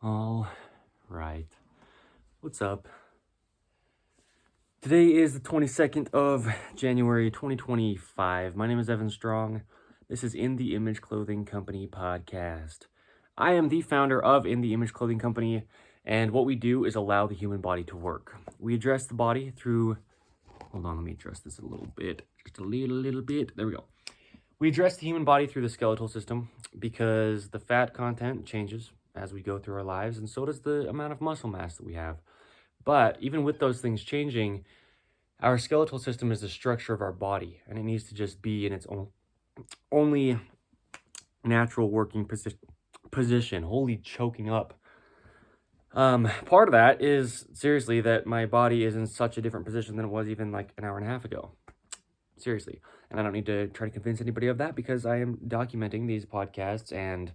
All right. What's up? Today is the 22nd of January, 2025. My name is Evan Strong. This is In the Image Clothing Company podcast. I am the founder of In the Image Clothing Company, and what we do is allow the human body to work. We address the body through... Hold on, let me address this a little bit. Just a little bit. There we go. We address the human body through the skeletal system because the fat content changes as we go through our lives, and so does the amount of muscle mass that we have. But even with those things changing, our skeletal system is the structure of our body, and it needs to just be in its only natural working position. Holy choking up. Part of that is, seriously, that my body is in such a different position than it was even like an hour and a half ago. Seriously. And I don't need to try to convince anybody of that because I am documenting these podcasts and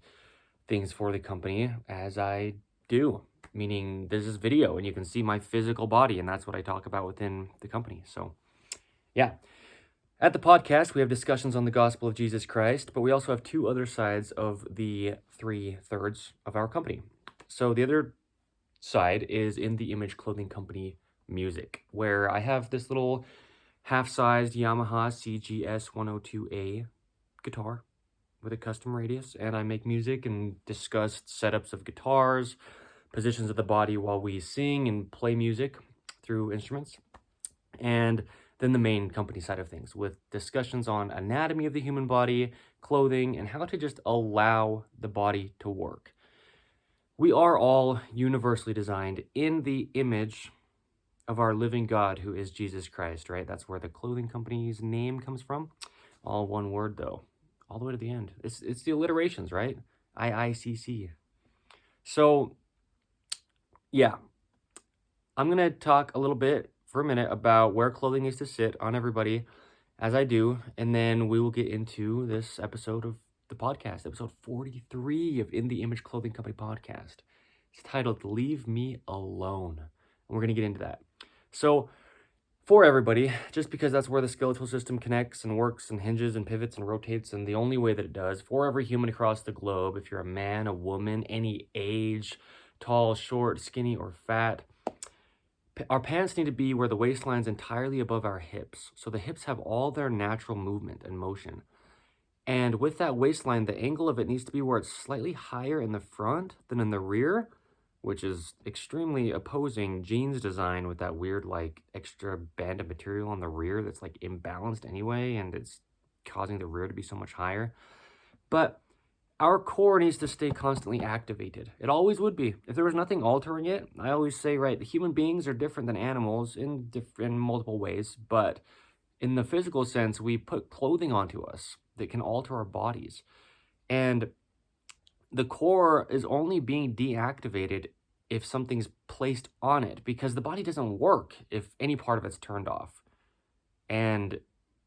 things for the company as I do. Meaning this is video and you can see my physical body, and that's what I talk about within the company. So, yeah. At the podcast, we have discussions on the gospel of Jesus Christ, but we also have two other sides of the 3/3 of our company. So the other side is In the Image Clothing Company music, where I have this little half-sized Yamaha CGS 102A guitar with a custom radius, and I make music and discuss setups of guitars, positions of the body while we sing and play music through instruments, and then the main company side of things with discussions on anatomy of the human body, clothing, and how to just allow the body to work. We are all universally designed in the image of our living God, who is Jesus Christ, right? That's where the clothing company's name comes from. All one word, though, all the way to the end. It's the alliterations, right? IICC. So, yeah, I'm going to talk a little bit for a minute about where clothing needs to sit on everybody as I do, and then we will get into this episode of the podcast, episode 43 of In the Image Clothing Company podcast. It's titled Leave Me Alone, and we're going to get into that. So, for everybody, just because that's where the skeletal system connects and works and hinges and pivots and rotates, and the only way that it does, for every human across the globe, if you're a man, a woman, any age, tall, short, skinny, or fat, our pants need to be where the waistline's entirely above our hips. So the hips have all their natural movement and motion. And with that waistline, the angle of it needs to be where it's slightly higher in the front than in the rear, which is extremely opposing jeans design with that weird, like, extra band of material on the rear that's, like, imbalanced anyway, and it's causing the rear to be so much higher. But our core needs to stay constantly activated. It always would be. If there was nothing altering it, I always say, right, human beings are different than animals in multiple ways, but in the physical sense, we put clothing onto us that can alter our bodies. And the core is only being deactivated if something's placed on it, because the body doesn't work if any part of it's turned off. And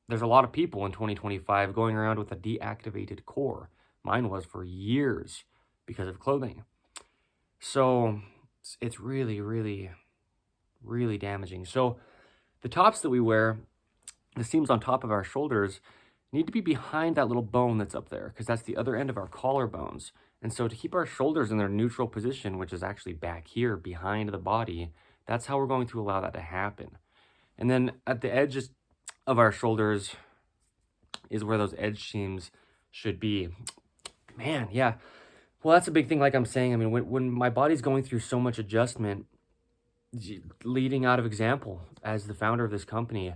there's a lot of people in 2025 going around with a deactivated core. Mine was for years because of clothing. So it's really, really, really damaging. So the tops that we wear, the seams on top of our shoulders, need to be behind that little bone that's up there, because that's the other end of our collarbones. And so to keep our shoulders in their neutral position, which is actually back here behind the body, that's how we're going to allow that to happen. And then at the edges of our shoulders is where those edge seams should be. Man, yeah. Well, that's a big thing, like I'm saying. I mean, when my body's going through so much adjustment, leading out of example as the founder of this company,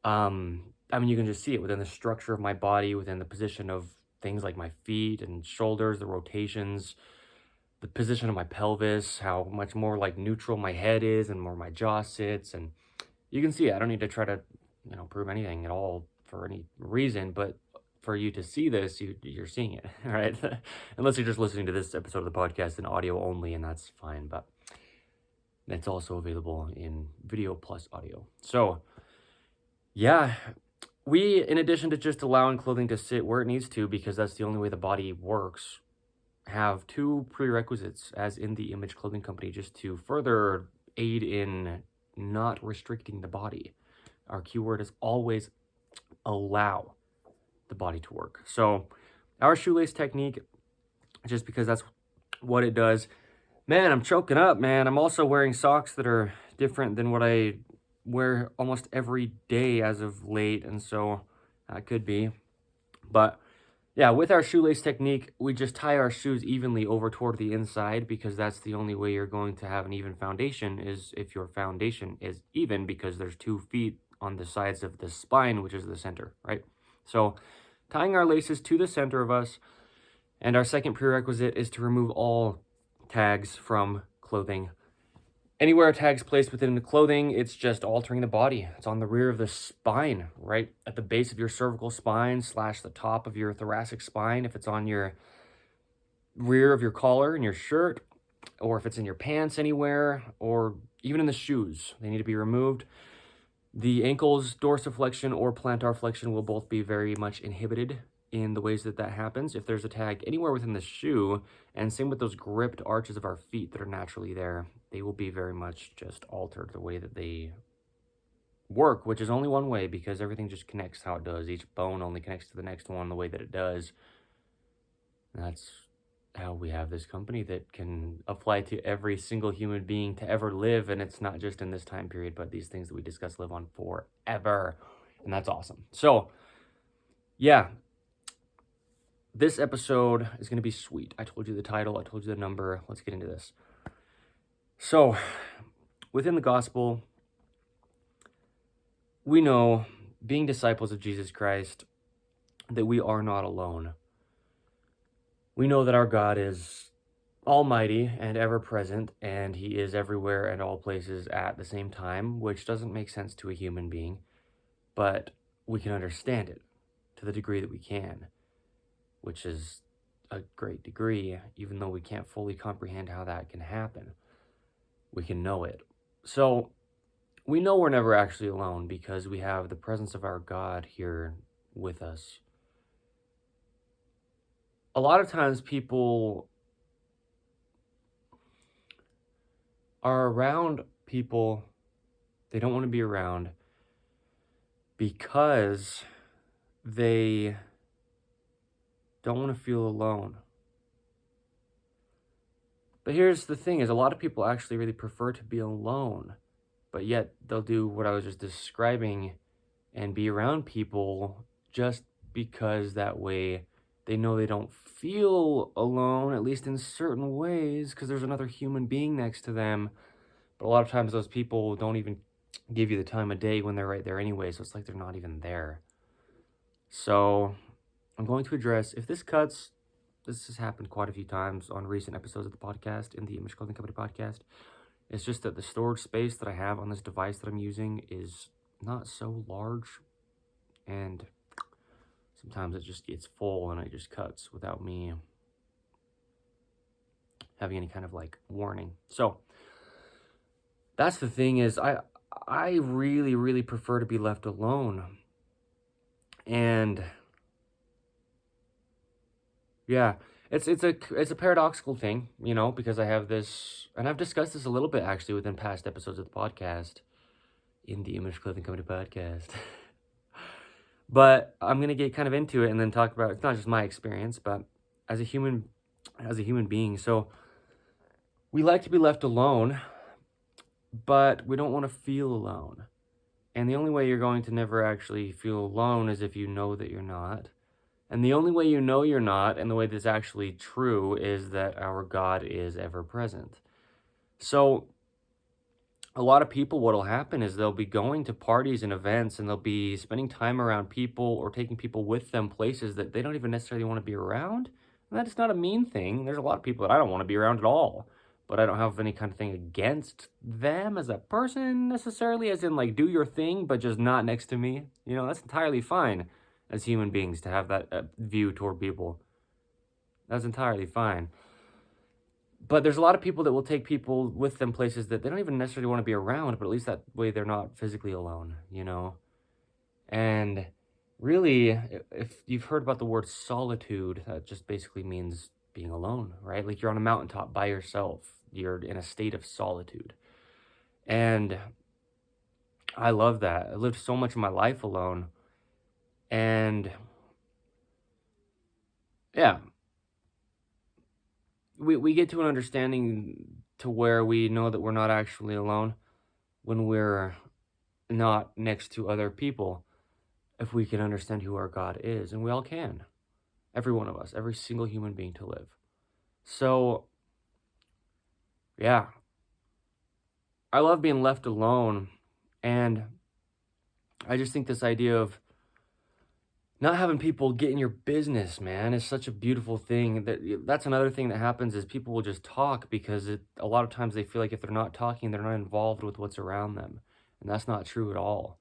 I mean, you can just see it within the structure of my body, within the position of things like my feet and shoulders, the rotations, the position of my pelvis, how much more like neutral my head is and where my jaw sits. And you can see it. I don't need to try to, prove anything at all for any reason, but for you to see this, you're seeing it, right? Unless you're just listening to this episode of the podcast in audio only, and that's fine, but it's also available in video plus audio. So, yeah, we, in addition to just allowing clothing to sit where it needs to, because that's the only way the body works, have two prerequisites as In the Image Clothing Company, just to further aid in not restricting the body. Our keyword is always allow the body to work. So our shoelace technique, just because that's what it does, Man, I'm choking up, man. I'm also wearing socks that are different than what I wear almost every day as of late, and so that could be. But yeah, with our shoelace technique, we just tie our shoes evenly over toward the inside because that's the only way you're going to have an even foundation is if your foundation is even because there's 2 feet on the sides of the spine, which is the center, right? So tying our laces to the center of us, and our second prerequisite is to remove all tags from clothing. Anywhere a tag's placed within the clothing, it's just altering the body. It's on the rear of the spine, right at the base of your cervical spine / the top of your thoracic spine. If it's on your rear of your collar in your shirt, or if it's in your pants anywhere, or even in the shoes, they need to be removed. The ankles, dorsiflexion or plantar flexion will both be very much inhibited in the ways that that happens if there's a tag anywhere within the shoe, and same with those gripped arches of our feet that are naturally there. They will be very much just altered the way that they work, which is only one way because everything just connects how it does. Each bone only connects to the next one the way that it does. And that's how we have this company that can apply to every single human being to ever live, and it's not just in this time period, but these things that we discuss live on forever, and that's awesome. So yeah, this episode is going to be sweet. I told you the title, I told you the number. Let's get into this. So within the gospel, we know, being disciples of Jesus Christ, that we are not alone. We know that our God is almighty and ever-present, and he is everywhere and all places at the same time, which doesn't make sense to a human being, but we can understand it to the degree that we can, which is a great degree, even though we can't fully comprehend how that can happen. We can know it. So we know we're never actually alone because we have the presence of our God here with us. A lot of times people are around people they don't want to be around because they don't want to feel alone. But here's the thing is a lot of people actually really prefer to be alone, but yet they'll do what I was just describing and be around people just because that way they know they don't feel alone, at least in certain ways, because there's another human being next to them. But a lot of times those people don't even give you the time of day when they're right there anyway, so it's like they're not even there. So I'm going to address, if this cuts, this has happened quite a few times on recent episodes of the podcast, in the Image Clothing Company podcast. It's just that the storage space that I have on this device that I'm using is not so large, and sometimes it just gets full and it just cuts without me having any kind of like warning. So that's the thing is I really, really prefer to be left alone. And yeah, it's a paradoxical thing, you know, because I have this, and I've discussed this a little bit actually within past episodes of the podcast, in the Image Clothing Company podcast. But I'm gonna get kind of into it and then talk about, it's not just my experience, but as a human being. So we like to be left alone, but we don't want to feel alone. And the only way you're going to never actually feel alone is if you know that you're not. And the only way you know you're not, and the way that's actually true, is that our God is ever present. So a lot of people, what'll happen is they'll be going to parties and events, and they'll be spending time around people or taking people with them places that they don't even necessarily want to be around. And that's not a mean thing. There's a lot of people that I don't want to be around at all, but I don't have any kind of thing against them as a person necessarily, as in like do your thing, but just not next to me. You know, that's entirely fine as human beings to have that view toward people. That's entirely fine. But there's a lot of people that will take people with them places that they don't even necessarily want to be around, but at least that way they're not physically alone, you know? And really, if you've heard about the word solitude, that just basically means being alone, right? Like you're on a mountaintop by yourself. You're in a state of solitude. And I love that. I lived so much of my life alone. And yeah, we get to an understanding to where we know that we're not actually alone when we're not next to other people, if we can understand who our God is, and we all can. Every one of us, every single human being to live. So, yeah, I love being left alone, and I just think this idea of not having people get in your business, man, is such a beautiful thing. That's another thing that happens is people will just talk because a lot of times they feel like if they're not talking, they're not involved with what's around them, and that's not true at all.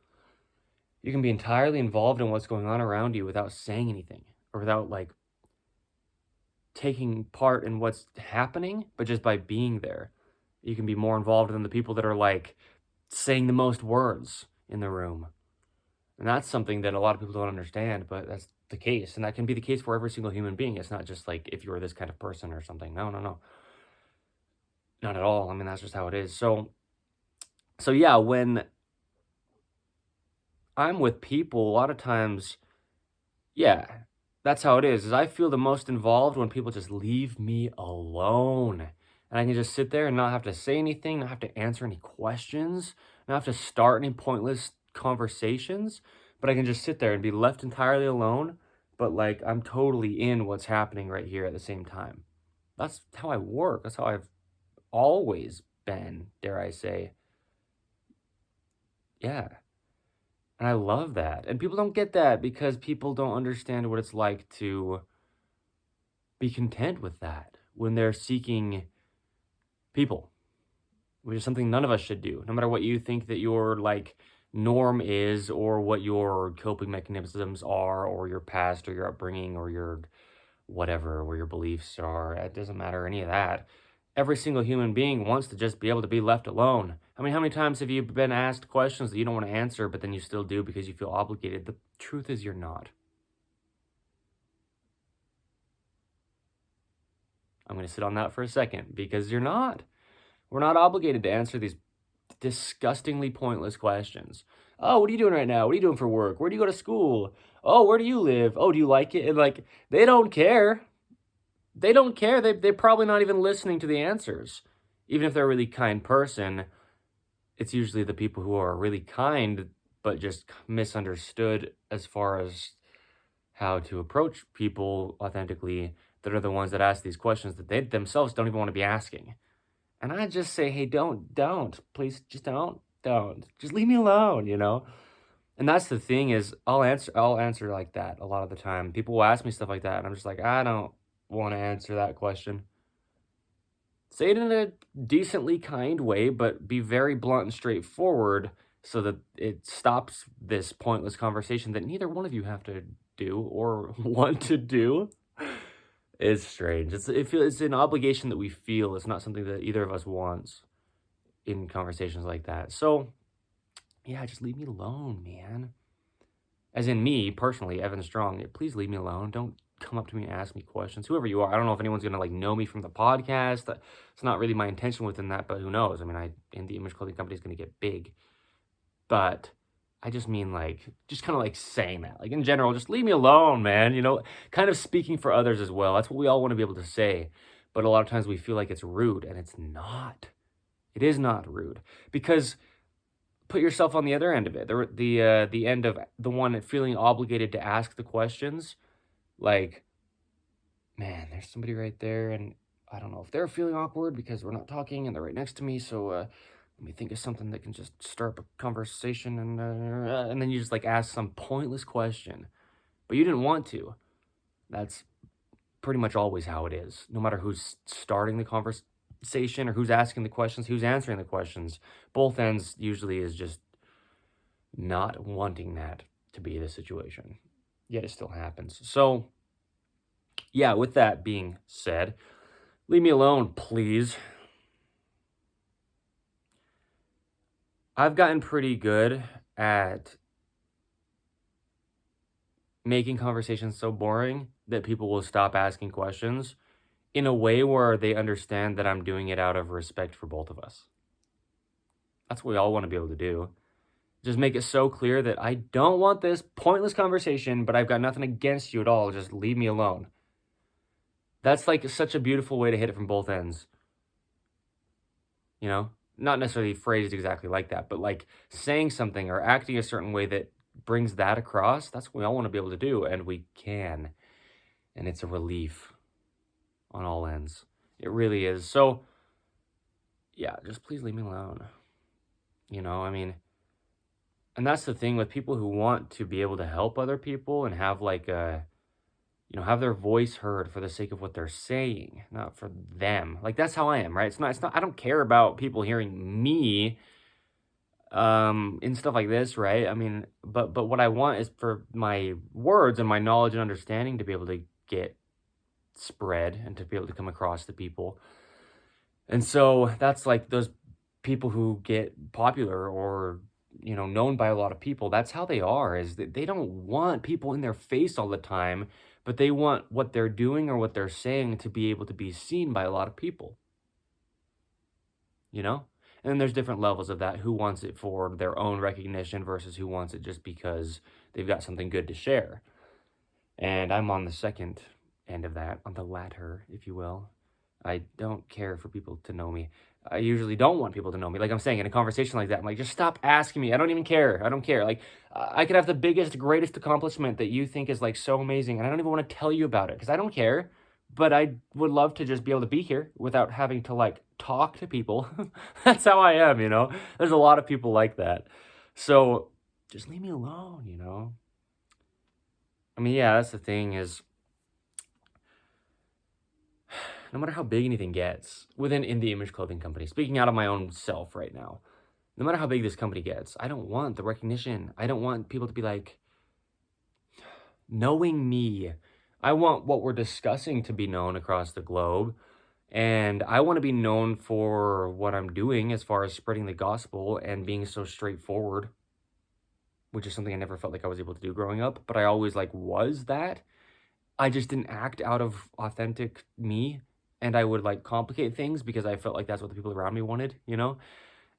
You can be entirely involved in what's going on around you without saying anything or without like taking part in what's happening, but just by being there. You can be more involved than the people that are like saying the most words in the room. And that's something that a lot of people don't understand, but that's the case. And that can be the case for every single human being. It's not just like if you're this kind of person or something. No, no, no. Not at all. I mean, that's just how it is. So yeah, when I'm with people, a lot of times, yeah, that's how it is I feel the most involved when people just leave me alone. And I can just sit there and not have to say anything, not have to answer any questions, not have to start any pointless conversations, but I can just sit there and be left entirely alone, but like I'm totally in what's happening right here at the same time. That's how I work. That's how I've always been, dare I say. Yeah. And I love that. And people don't get that because people don't understand what it's like to be content with that when they're seeking people, which is something none of us should do, no matter what you think that your like norm is or what your coping mechanisms are or your past or your upbringing or your whatever, or your beliefs are. It doesn't matter any of that. Every single human being wants to just be able to be left alone. I mean, how many times have you been asked questions that you don't want to answer, but then you still do because you feel obligated? The truth is you're not. I'm going to sit on that for a second because you're not. We're not obligated to answer these disgustingly pointless questions. Oh, what are you doing right now? What are you doing for work? Where do you go to school? Oh, where do you live? Oh, do you like it? And like, they don't care. They don't care. They're probably not even listening to the answers. Even if they're a really kind person, it's usually the people who are really kind, but just misunderstood as far as how to approach people authentically that are the ones that ask these questions that they themselves don't even want to be asking. And I just say, hey, don't, please, just don't. Just leave me alone, you know? And that's the thing is I'll answer like that a lot of the time. People will ask me stuff like that, and I'm just like, I don't want to answer that question. Say it in a decently kind way, but be very blunt and straightforward so that it stops this pointless conversation that neither one of you have to do or want to do. It's strange. It's an obligation that we feel. It's not something that either of us wants in conversations like that. So, yeah, just leave me alone, man. As in me, personally, Evan Strong, please leave me alone. Don't come up to me and ask me questions. Whoever you are, I don't know if anyone's gonna like know me from the podcast. It's not really my intention within that, but who knows? I mean, in the Image Clothing Company is gonna get big, but I just mean like just kind of like saying that, like in general, just leave me alone, man. You know, kind of speaking for others as well. That's what we all want to be able to say, but a lot of times we feel like it's rude, and it's not. It is not rude because put yourself on the other end of it. The end of the one feeling obligated to ask the questions. Like, man, there's somebody right there, and I don't know if they're feeling awkward because we're not talking and they're right next to me. So let me think of something that can just start up a conversation, and then you just like ask some pointless question, but you didn't want to. That's pretty much always how it is. No matter who's starting the conversation or who's asking the questions, who's answering the questions, both ends usually is just not wanting that to be the situation. Yet it still happens. So, yeah, with that being said, leave me alone, please. I've gotten pretty good at making conversations so boring that people will stop asking questions in a way where they understand that I'm doing it out of respect for both of us. That's what we all want to be able to do. Just make it so clear that I don't want this pointless conversation, but I've got nothing against you at all. Just leave me alone. That's like such a beautiful way to hit it from both ends, you know? Not necessarily phrased exactly like that, but like saying something or acting a certain way that brings that across. That's what we all want to be able to do, and we can. And it's a relief on all ends. It really is. So, yeah, just please leave me alone. I mean, and that's the thing with people who want to be able to help other people and have like have their voice heard for the sake of what they're saying, not for them. Like that's how I am, right? It's not I don't care about people hearing me in stuff like this, right? I mean, but what I want is for my words and my knowledge and understanding to be able to get spread and to be able to come across to people. And so that's like those people who get popular or known by a lot of people. That's how they are, is that they don't want people in their face all the time, but they want what they're doing or what they're saying to be able to be seen by a lot of people, you know? And then there's different levels of that. Who wants it for their own recognition versus who wants it just because they've got something good to share. And I'm on the second end of that, on the latter, if you will. I don't care for people to know me. I usually don't want people to know me. Like I'm saying in a conversation like that, I'm like, just stop asking me. I don't even care. I don't care. Like I could have the biggest, greatest accomplishment that you think is like so amazing, and I don't even want to tell you about it because I don't care. But I would love to just be able to be here without having to like talk to people. That's how I am. There's a lot of people like that. So just leave me alone. I mean, yeah, that's the thing is, no matter how big anything gets within the Image Clothing Company, speaking out of my own self right now, no matter how big this company gets, I don't want the recognition. I don't want people to be like, knowing me. I want what we're discussing to be known across the globe. And I want to be known for what I'm doing as far as spreading the gospel and being so straightforward, which is something I never felt like I was able to do growing up, but I always like was that. I just didn't act out of authentic me, and I would like complicate things because I felt like that's what the people around me wanted.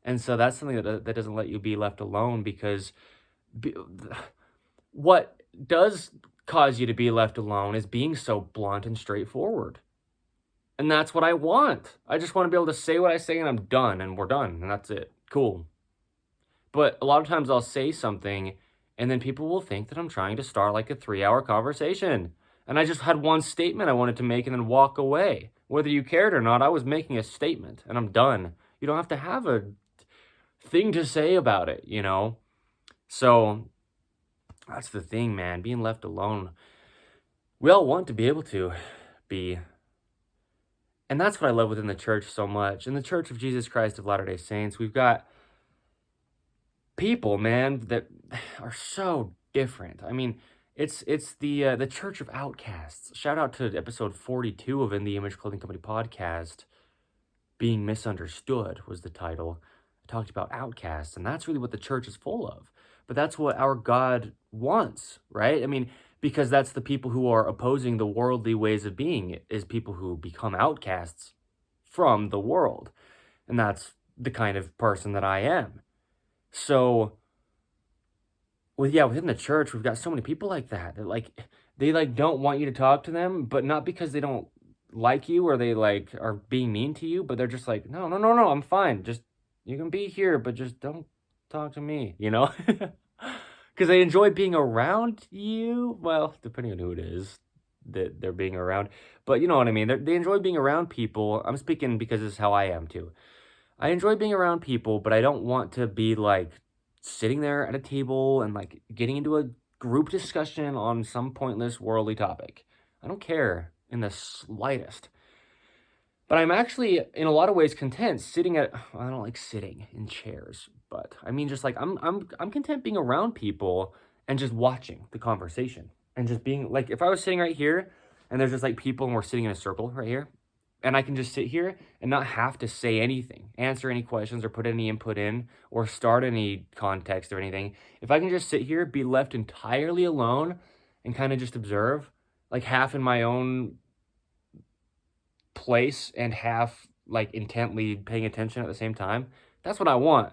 And so that's something that doesn't let you be left alone, because be, what does cause you to be left alone is being so blunt and straightforward. And that's what I want. I just want to be able to say what I say and I'm done and we're done and that's it. Cool. But a lot of times I'll say something and then people will think that I'm trying to start like a 3-hour conversation. And I just had one statement I wanted to make and then walk away. Whether you cared or not, I was making a statement and I'm done. You don't have to have a thing to say about it. So that's the thing, man. Being left alone. We all want to be able to be. And that's what I love within the church so much. In the Church of Jesus Christ of Latter-day Saints, we've got people, man, that are so different. I mean, it's the Church of Outcasts. Shout out to episode 42 of In the Image Clothing Company podcast. Being Misunderstood was the title. I talked about outcasts, and that's really what the church is full of. But that's what our God wants, right? I mean, because that's the people who are opposing the worldly ways of being, is people who become outcasts from the world. And that's the kind of person that I am. So, within the church, we've got so many people like that. They don't want you to talk to them, but not because they don't like you or they like are being mean to you, but they're just like, no, no, no, no, I'm fine. Just, you can be here, but just don't talk to me. Because they enjoy being around you. Well, depending on who it is that they're being around, but you know what I mean. They enjoy being around people. I'm speaking because this is how I am too. I enjoy being around people, but I don't want to be like sitting there at a table and like getting into a group discussion on some pointless worldly topic. I don't care in the slightest. But I'm actually in a lot of ways content sitting at, I don't like sitting in chairs, but I mean just like I'm content being around people and just watching the conversation and just being like, if I was sitting right here and there's just like people and we're sitting in a circle right here, and I can just sit here and not have to say anything, answer any questions or put any input in or start any context or anything. If I can just sit here, be left entirely alone and kind of just observe, like half in my own place and half like intently paying attention at the same time, that's what I want.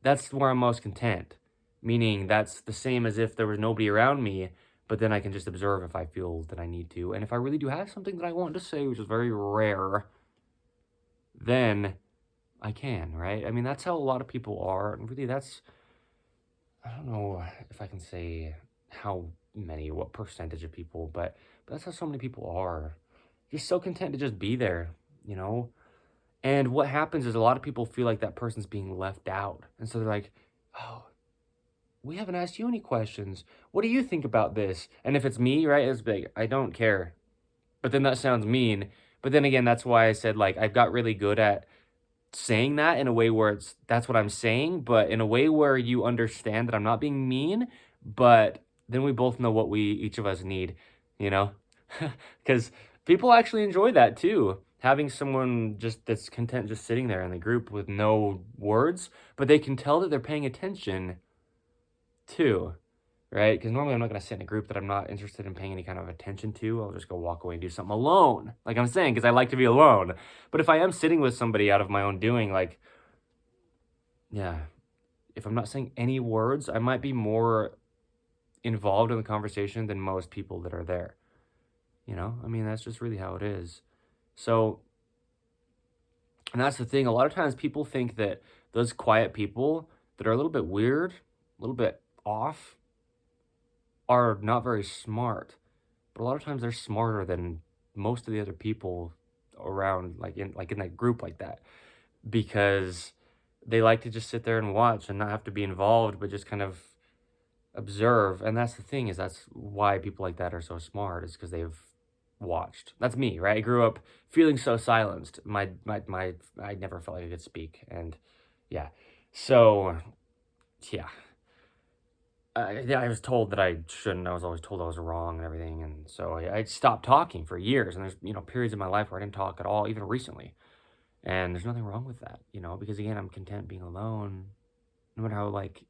That's where I'm most content. Meaning that's the same as if there was nobody around me, but then I can just observe if I feel that I need to. And if I really do have something that I want to say, which is very rare, then I can, right? I mean, that's how a lot of people are. And really, I don't know if I can say how many, what percentage of people, but that's how so many people are. Just so content to just be there, you know? And what happens is a lot of people feel like that person's being left out. And so they're like, oh, we haven't asked you any questions. What do you think about this? And if it's me, right, it's big. I don't care. But then that sounds mean. But then again, that's why I said, like, I've got really good at saying that in a way where that's what I'm saying, but in a way where you understand that I'm not being mean, but then we both know what we each of us need, you know? Because people actually enjoy that too. Having someone just that's content just sitting there in the group with no words, but they can tell that they're paying attention too, right? Because normally I'm not going to sit in a group that I'm not interested in paying any kind of attention to. I'll just go walk away and do something alone, like I'm saying, because I like to be alone. But if I am sitting with somebody out of my own doing, like, yeah, if I'm not saying any words, I might be more involved in the conversation than most people that are there. You know, I mean, that's just really how it is. So, and that's the thing. A lot of times people think that those quiet people that are a little bit weird, a little bit off, are not very smart. But a lot of times they're smarter than most of the other people around, like in that group like that, because they like to just sit there and watch and not have to be involved, but just kind of observe. And that's the thing, is that's why people like that are so smart, is because they've watched. That's me, right? I grew up feeling so silenced. I never felt like I could speak, and yeah. So yeah, I was told that I shouldn't. I was always told I was wrong and everything, and so I stopped talking for years. And there's periods in my life where I didn't talk at all, even recently. And there's nothing wrong with that, because again, I'm content being alone, no matter how like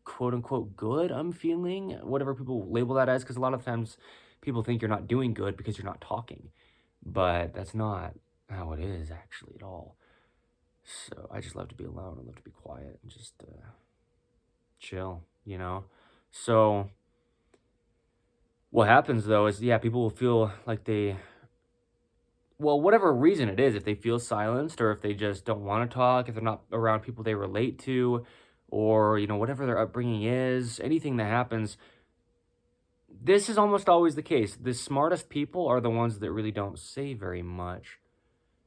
quote unquote good I'm feeling, whatever people label that as. Because a lot of times people think you're not doing good because you're not talking, but that's not how it is actually at all. So I just love to be alone. I love to be quiet and just chill, So what happens though is, yeah, people will feel like well, whatever reason it is, if they feel silenced or if they just don't want to talk, if they're not around people they relate to, or, whatever their upbringing is, anything that happens, this is almost always the case. The smartest people are the ones that really don't say very much.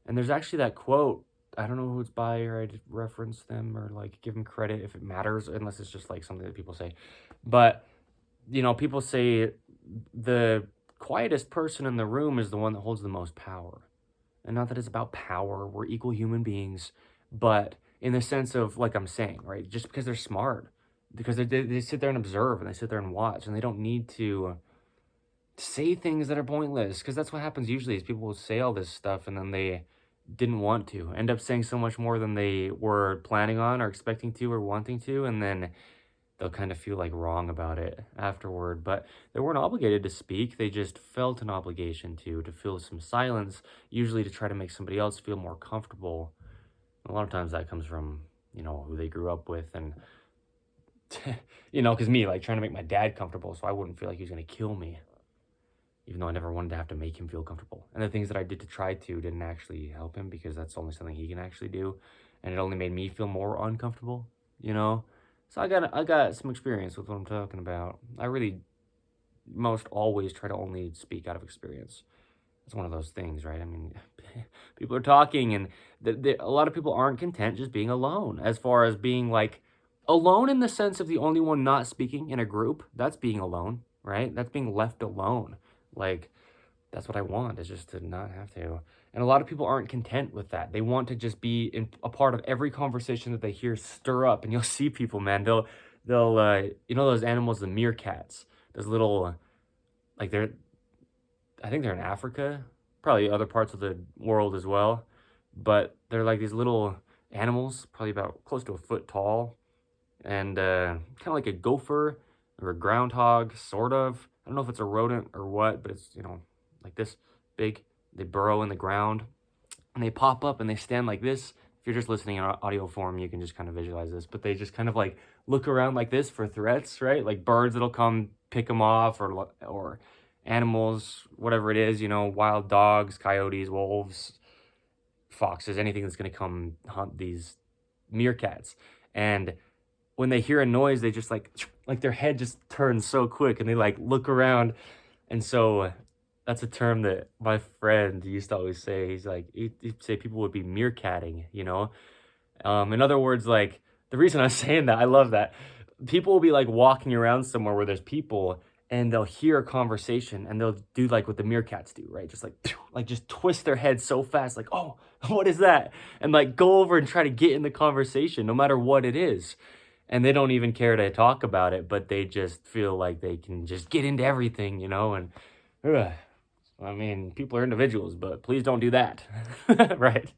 And there's actually that quote, I don't know who it's by, or I'd reference them or like give them credit if it matters, unless it's just like something that people say. But, people say the quietest person in the room is the one that holds the most power. And not that it's about power, we're equal human beings, but in the sense of, like I'm saying, right, just because they're smart, because they sit there and observe, and they sit there and watch, and they don't need to say things that are pointless, because that's what happens usually, is people will say all this stuff and then they didn't want to, end up saying so much more than they were planning on or expecting to or wanting to, and then they'll kind of feel like wrong about it afterward. But they weren't obligated to speak. They just felt an obligation to fill some silence, usually to try to make somebody else feel more comfortable. A lot of times that comes from, who they grew up with. And, because me, like, trying to make my dad comfortable so I wouldn't feel like he was going to kill me, even though I never wanted to have to make him feel comfortable. And the things that I did to try to didn't actually help him, because that's only something he can actually do. And it only made me feel more uncomfortable, So I got some experience with what I'm talking about. I really most always try to only speak out of experience. It's one of those things, right? I mean, people are talking, and a lot of people aren't content just being alone. As far as being like alone in the sense of the only one not speaking in a group, that's being alone, right? That's being left alone. Like, that's what I want, is just to not have to. And a lot of people aren't content with that. They want to just be a part of every conversation that they hear stir up. And you'll see people, man, they'll those animals, the meerkats, those little, like I think they're in Africa, probably other parts of the world as well. But they're like these little animals, probably about close to a foot tall, and kind of like a gopher or a groundhog, sort of. I don't know if it's a rodent or what, but it's, like this big. They burrow in the ground, and they pop up and they stand like this. If you're just listening in audio form, you can just kind of visualize this, but they just kind of like look around like this for threats, right? Like birds that'll come pick them off, or animals, whatever it is, wild dogs, coyotes, wolves, foxes, anything that's going to come hunt these meerkats. And when they hear a noise, they just like their head just turns so quick and they like look around. And so that's a term that my friend used to always say. He'd say people would be meerkatting. In other words, like, the reason I was saying that, I love that. People will be like walking around somewhere where there's people, and they'll hear a conversation and they'll do like what the meerkats do, right? Just like just twist their head so fast, like, oh, what is that? And like go over and try to get in the conversation, no matter what it is. And they don't even care to talk about it, but they just feel like they can just get into everything. And I mean, people are individuals, but please don't do that. Right?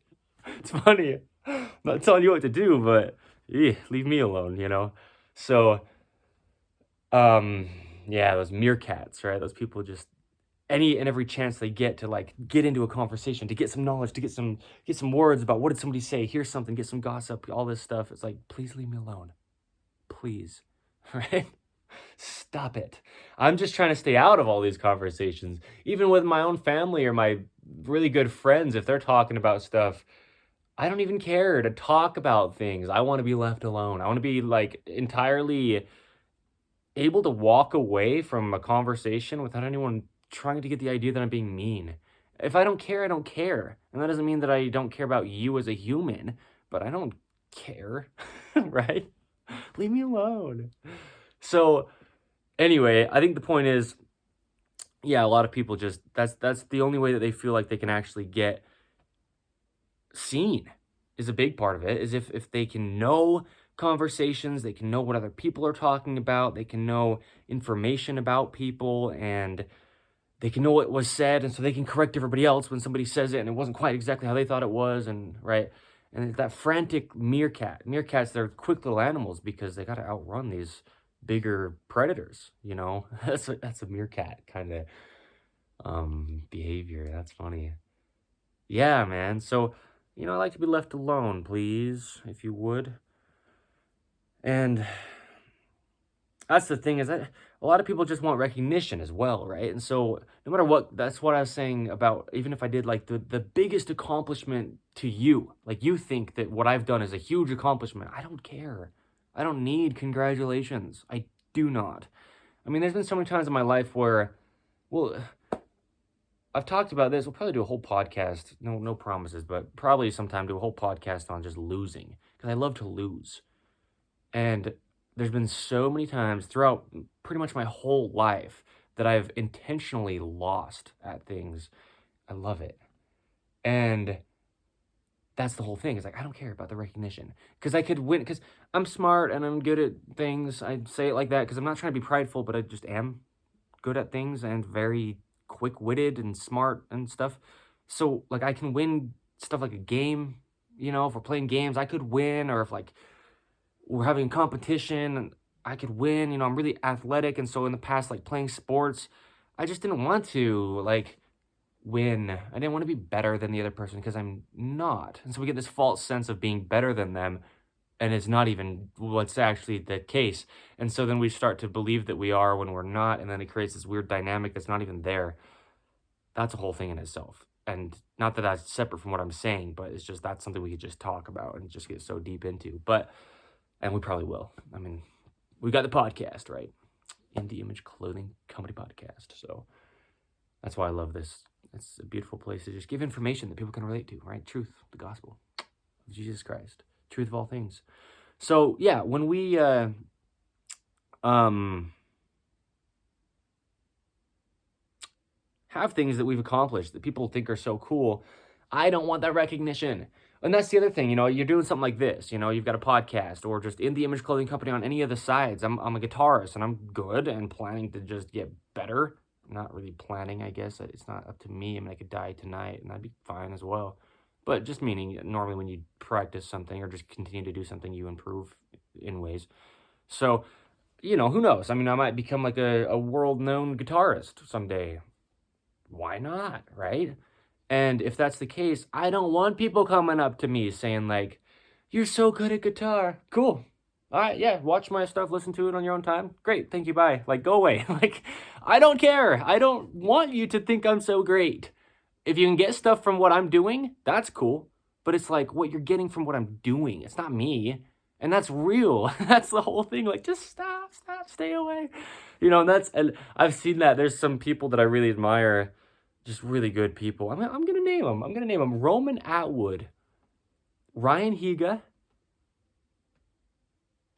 It's funny. I'm not telling you what to do, but leave me alone. So, yeah, those meerkats, right? Those people just any and every chance they get to like get into a conversation, to get some knowledge, to get some words about what did somebody say, hear something, get some gossip, all this stuff. It's like, please leave me alone. Please. Right? Stop it. I'm just trying to stay out of all these conversations, even with my own family or my really good friends. If they're talking about stuff, I don't even care to talk about things. I want to be left alone. I want to be like entirely able to walk away from a conversation without anyone trying to get the idea that I'm being mean. If I don't care, I don't care. And that doesn't mean that I don't care about you as a human, but I don't care, right? Leave me alone. So anyway, I think the point is, yeah, a lot of people just, that's the only way that they feel like they can actually get seen, is a big part of it, is if they can know conversations, they can know what other people are talking about, they can know information about people, and they can know what was said, and so they can correct everybody else when somebody says it and it wasn't quite exactly how they thought it was, and right. And that frantic meerkats, they're quick little animals because they got to outrun these bigger predators. That's a meerkat kind of behavior. That's funny. Yeah, man. So, I'd like to be left alone, please, if you would. And that's the thing, is that a lot of people just want recognition as well, right? And so no matter what, that's what I was saying about, even if I did like the biggest accomplishment to you, like you think that what I've done is a huge accomplishment, I don't care. I don't need congratulations. I do not. I mean, there's been so many times in my life where, well, I've talked about this. We'll probably do a whole podcast. No promises, but probably sometime do a whole podcast on just losing, because I love to lose. And there's been so many times throughout pretty much my whole life that I've intentionally lost at things. I love it. And that's the whole thing. It's like, I don't care about the recognition, because I could win, because I'm smart and I'm good at things. I say it like that because I'm not trying to be prideful, but I just am good at things and very quick-witted and smart and stuff. So like I can win stuff like a game, if we're playing games, I could win. Or if like we're having competition and I could win, I'm really athletic. And so in the past, like playing sports, I just didn't want to like win. I didn't want to be better than the other person, because I'm not. And so we get this false sense of being better than them, and it's not even what's actually the case. And so then we start to believe that we are when we're not, and then it creates this weird dynamic that's not even there. That's a whole thing in itself. And not that that's separate from what I'm saying, but it's just, that's something we could just talk about and just get so deep into. And we probably will. I mean, we got the podcast, right? In the Image Clothing Company Podcast. So that's why I love this. It's a beautiful place to just give information that people can relate to, right? Truth, the gospel of Jesus Christ, truth of all things. So yeah, when we have things that we've accomplished that people think are so cool, I don't want that recognition. And that's the other thing, you're doing something like this, you've got a podcast, or just In the Image Clothing Company on any of the sides. I'm a guitarist, and I'm good and planning to just get better. Not really planning, I guess. It's not up to me. I mean, I could die tonight, and that'd be fine as well. But just meaning, normally when you practice something or just continue to do something, you improve in ways. So, who knows? I mean, I might become like a world-known guitarist someday. Why not, right? And if that's the case, I don't want people coming up to me saying like, you're so good at guitar. Cool. All right, yeah, watch my stuff, listen to it on your own time. Great, thank you, bye. Like, go away. Like, I don't care. I don't want you to think I'm so great. If you can get stuff from what I'm doing, that's cool. But it's like what you're getting from what I'm doing. It's not me. And that's real. That's the whole thing. Like, just stop, stay away. And I've seen that. There's some people that I really admire, just really good people. I'm gonna name them. I'm gonna name them Roman Atwood, Ryan Higa.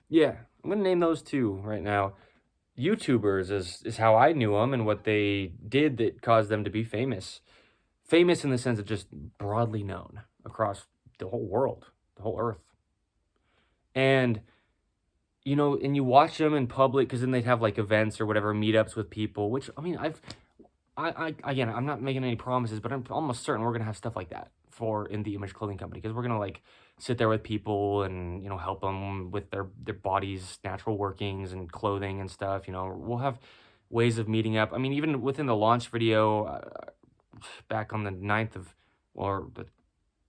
Yeah, I'm gonna name those two right now. YouTubers is how I knew them and what they did that caused them to be famous. Famous in the sense of just broadly known across the whole world, the whole earth. And and you watch them in public because then they'd have like events or whatever, meetups with people. Which I mean, again, I'm not making any promises, but I'm almost certain we're gonna have stuff like that for In the Image Clothing Company because we're gonna like sit there with people and help them with their bodies' natural workings and clothing and stuff. We'll have ways of meeting up. I mean, even within the launch video, back on the 9th of or the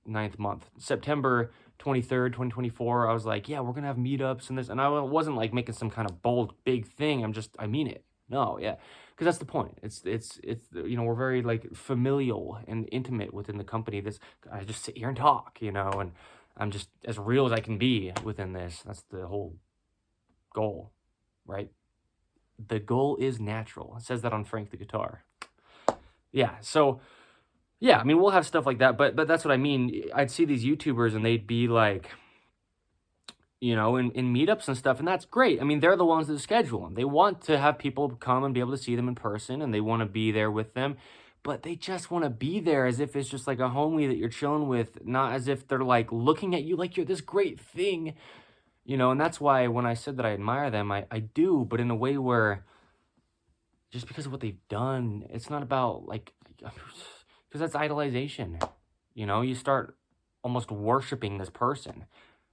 ninth month, September 23rd, 2024, I was like, yeah, we're gonna have meetups and this, and I wasn't like making some kind of bold big thing. I mean it. No, yeah, because that's the point. It's we're very like familial and intimate within the company. I just sit here and talk, and I'm just as real as I can be within this. That's the whole goal, right? The goal is natural. It says that on Frank the Guitar. Yeah, so yeah, I mean, we'll have stuff like that, but that's what I mean. I'd see these YouTubers and they'd be like, in meetups and stuff, and that's great. I mean, they're the ones that schedule them. They want to have people come and be able to see them in person, and they want to be there with them, but they just want to be there as if it's just like a homie that you're chilling with, not as if they're like looking at you like you're this great thing, and that's why when I said that I admire them, I do, but in a way where just because of what they've done, it's not about like, because that's idolization. You start almost worshiping this person,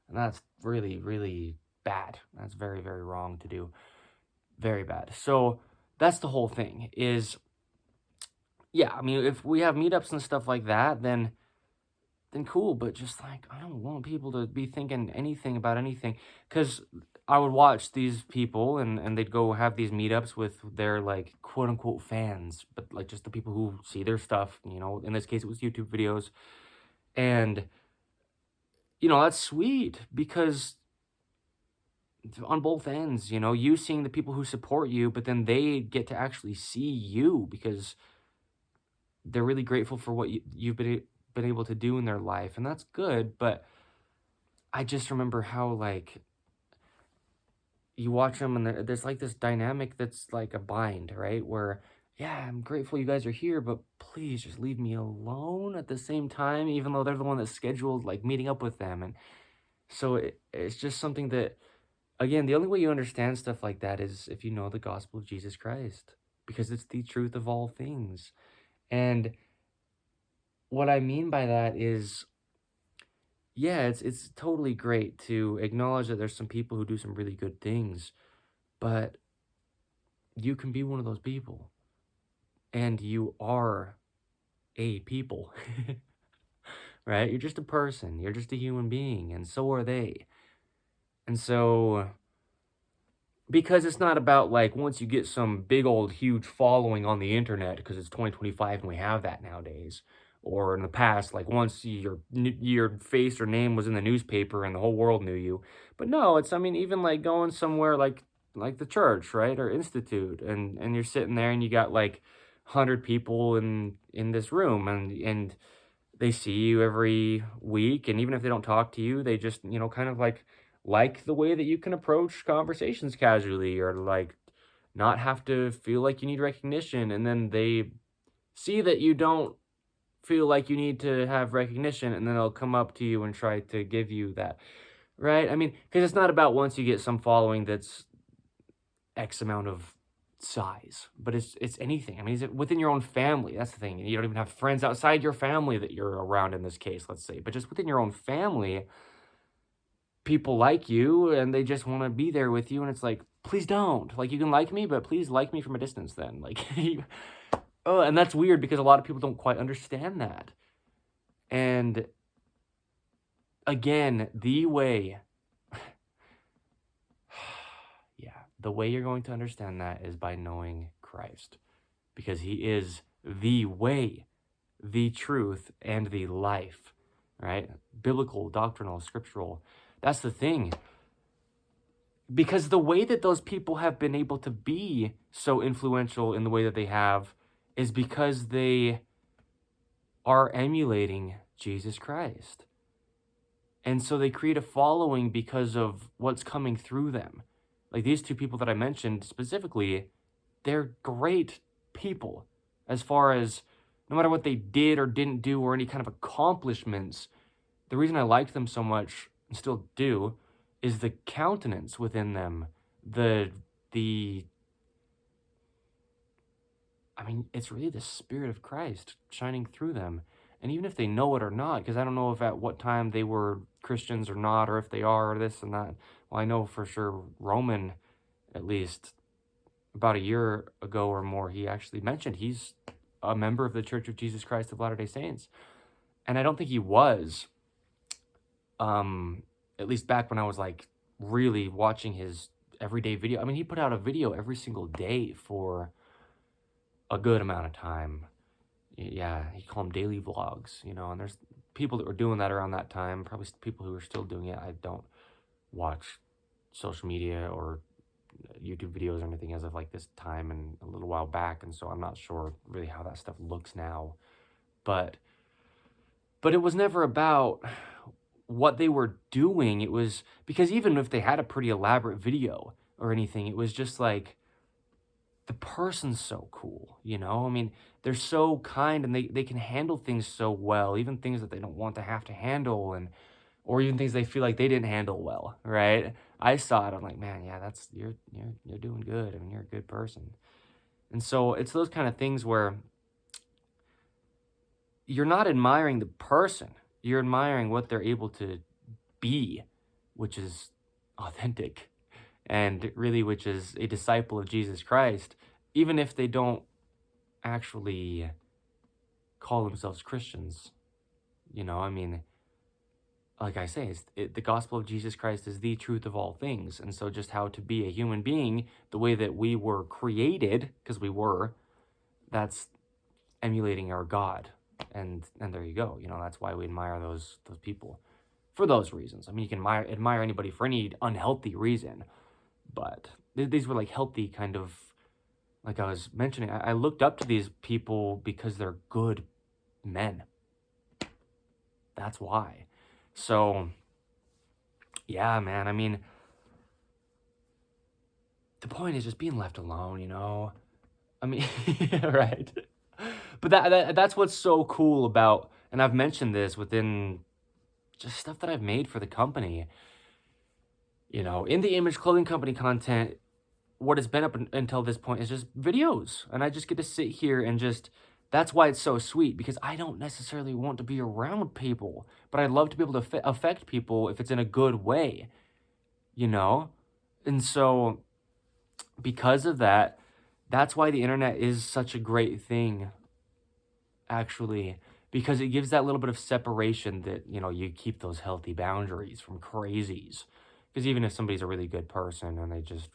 and that's really, really bad. That's very, very wrong to do. Very bad. So that's the whole thing is, yeah, I mean, if we have meetups and stuff like that, then cool, but just like, I don't want people to be thinking anything about anything, because I would watch these people and they'd go have these meetups with their like quote unquote fans, but like just the people who see their stuff, in this case it was YouTube videos. And that's sweet because on both ends, you seeing the people who support you, but then they get to actually see you because they're really grateful for what you've been able to do in their life, and that's good. But I just remember how like you watch them and there's like this dynamic that's like a bind, right? Where, yeah, I'm grateful you guys are here, but please just leave me alone at the same time, even though they're the one that scheduled like meeting up with them. And so it's just something that, again, the only way you understand stuff like that is if you know the gospel of Jesus Christ, because it's the truth of all things. And what I mean by that is, yeah, it's totally great to acknowledge that there's some people who do some really good things, but you can be one of those people, and you are a people, right? You're just a person, you're just a human being, and so are they. And so, because it's not about like once you get some big old huge following on the internet, because it's 2025 and we have that nowadays, or in the past, like once your face or name was in the newspaper and the whole world knew you. But no, I mean, even like going somewhere like the church, right, or institute, and you're sitting there and you got like 100 people in this room, and they see you every week, and even if they don't talk to you, they just, kind of like the way that you can approach conversations casually, or like not have to feel like you need recognition, and then they see that you don't feel like you need to have recognition, and then they'll come up to you and try to give you that, right? I mean, because it's not about once you get some following that's X amount of size, but it's anything. I mean, is it within your own family? That's the thing. You don't even have friends outside your family that you're around in this case, let's say, but just within your own family, people like you and they just want to be there with you, and it's like, please don't. Like, you can like me, but please like me from a distance then. Like, oh, and that's weird because a lot of people don't quite understand that. And again, the way the way you're going to understand that is by knowing Christ, because he is the way, the truth, and the life, right? Biblical, doctrinal, scriptural. That's the thing. Because the way that those people have been able to be so influential in the way that they have is because they are emulating Jesus Christ. And so they create a following because of what's coming through them. Like these two people that I mentioned specifically, they're great people as far as no matter what they did or didn't do or any kind of accomplishments. The reason I liked them so much and still do is the countenance within them. It's really the Spirit of Christ shining through them. And even if they know it or not, because I don't know if at what time they were Christians or not, or if they are, or this and that. Well, I know for sure Roman, at least about a year ago or more, he actually mentioned he's a member of the Church of Jesus Christ of Latter-day Saints. And I don't think he was, at least back when I was like really watching his everyday video. I mean, he put out a video every single day for a good amount of time. Yeah, he called them daily vlogs, and there's people that were doing that around that time, probably people who are still doing it. I don't watch social media or YouTube videos or anything as of like this time and a little while back, and so I'm not sure really how that stuff looks now. But it was never about what they were doing. It was because even if they had a pretty elaborate video or anything, it was just like, the person's so cool, I mean, they're so kind and they can handle things so well, even things that they don't want to have to handle, or even things they feel like they didn't handle well, right? I saw it, I'm like, man, yeah, you're doing good. I mean, you're a good person. And so it's those kind of things where you're not admiring the person, you're admiring what they're able to be, which is authentic, and really, which is a disciple of Jesus Christ, even if they don't actually call themselves Christians. I mean, like I say, the gospel of Jesus Christ is the truth of all things. And so just how to be a human being, the way that we were created, because we were, that's emulating our God. And there you go. That's why we admire those people for those reasons. I mean, you can admire anybody for any unhealthy reason, but these were like healthy kind of, like I was mentioning, I looked up to these people because they're good men. That's why. So, yeah, man, I mean, the point is just being left alone, I mean, right. But that's what's so cool about, and I've mentioned this within just stuff that I've made for the company, in the Image Clothing Company content, what has been up until this point is just videos. And I just get to sit here and that's why it's so sweet, because I don't necessarily want to be around people, but I'd love to be able to affect people if it's in a good way, And so because of that, that's why the internet is such a great thing, actually, because it gives that little bit of separation that, you keep those healthy boundaries from crazies. Because even if somebody's a really good person and they just,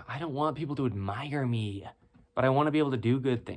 I don't want people to admire me, but I want to be able to do good things.